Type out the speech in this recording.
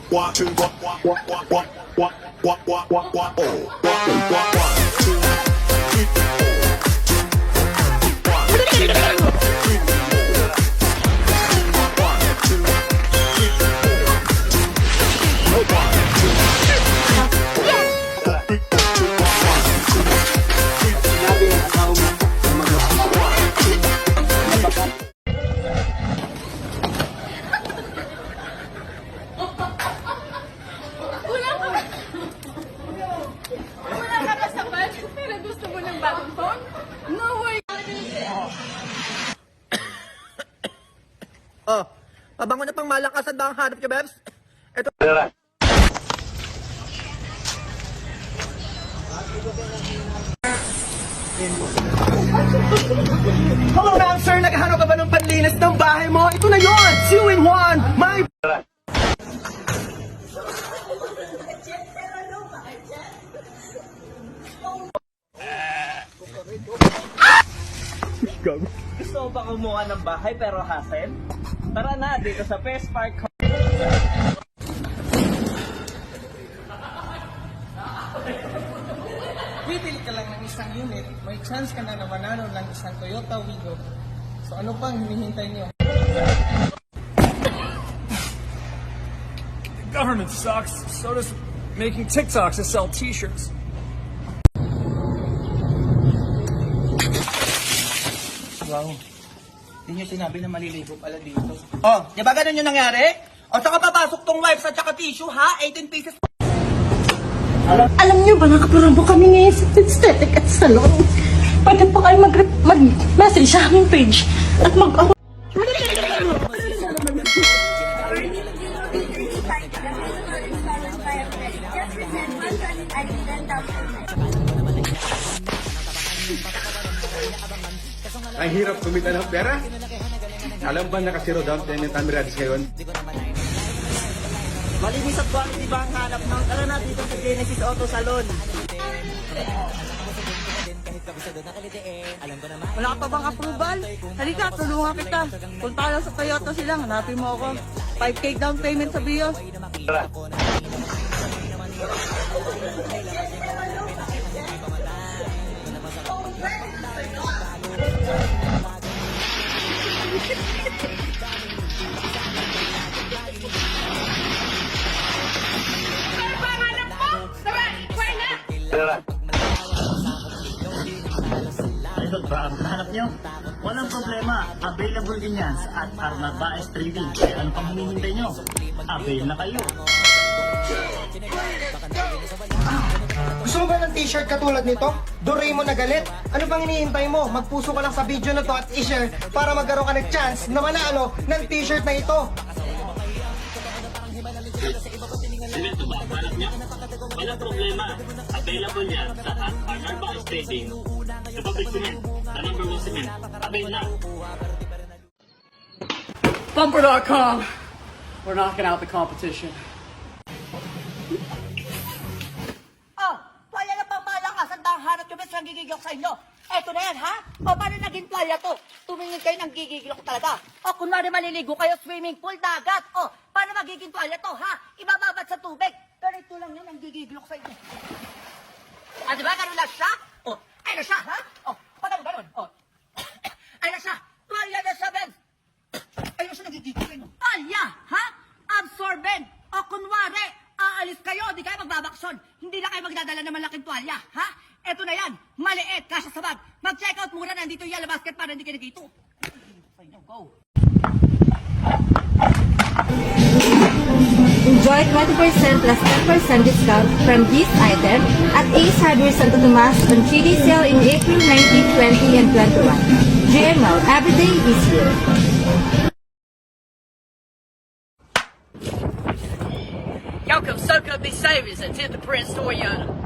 One, two, one, one, one, one, one, one, one, one, one, one, oh. One, two, three, four. One, two, three, four. One, two, three, four. One, Wala ka ba sa budget pero gusto mo ng bagong phone? No way! Oh, pabango na pang malakasan ba ang hanap nyo, Bebs? Ito. Hello ma'am, sir. Naghahanap ka ba ng panlinis ng bahay mo? Ito na yun! 2-in-1! My... Gusto mo ba kumuha ng bahay pero hassle? Tara na dito sa Best Park. Bibili ka lang ng isang unit, may chance ka na manalo ng isang Toyota Wigo. So ano pang hinihintay niyo? The government sucks, so does making TikToks to sell t-shirts. Wow. Hindi niyo sinabi na maliligo pala dito. Oh, di ba ganun yung nangyari? O saka papasok tong wipes at saka tissue, ha? 18 pieces. Alam niyo ba, nakaparabo kami ngayon sa aesthetic at salon. Pwede pa kayo mag-message sa aming page at mag- Ang hirap kumita ng pera. Alam ba naka-zero down payment ang Mirages ngayon? Malinis at quality ba ang hanap ng? Tara na dito sa Genesis Auto Salon. Wala ka pa bang approval? Halika, tulungan kita. Punta lang sa Toyota sila, hanapin mo ako. 5K down payment sa BIOS. Idol ba ang hanap nyo? Walang problema, available din yan sa Arnab Baez Trading. Kaya ano pang hinihintay nyo? Avail na kayo. Gusto mo ba ng t-shirt katulad nito? Doraemon na galit? Ano pang hinihintay mo? Magpuso ka lang sa video na to at i-share para magkaroon ka ng chance na manalo ng t-shirt na ito. Ito ba ang hanap nyo? Walang problema, available yan sa Arnab Baez Trading. Sa public cement, sa number 1 cement, avail na. Bumper.com. We're knocking out the competition. Oh, tuwalya na pang malakasan ba ang hanap nyo, bes, ang gigigil ko sa inyo? Eto na yan, ha? O, paano naging tuwalya to? Tumingin kayo ng gigigil ko talaga. O, kunwari maliligo kayo, swimming pool, dagat. O, paano magiging tuwalya to, ha? Ibababat sa tubig. Ganito lang yun ang gigigil ko sa inyo. Ah, di ba? Ganun lang siya? O, ay na siya, ha? O, paano ganun? O, ay na siya. Tuwalya na siya, Ben. Ay na siya nagigigil sa inyo. Tuwalya, ha? Absorbent. O, kunwari, aalis kayo, di kayo magbabaksyon. Hindi na kayo magdadala ng malaking tuwalya, ha? Eto na yan, maliit, kasya sa bag. Mag-check out muna, nandito yung yellow basket para hindi kayo nagito. Go. Enjoy 20% plus 10% discount from this item at Ace Hardware Santo Tomas on 3-day sale in April 19, 20, and 21. GML, every day is here. Y'all come soak up these savings at 10th Prince Toyota.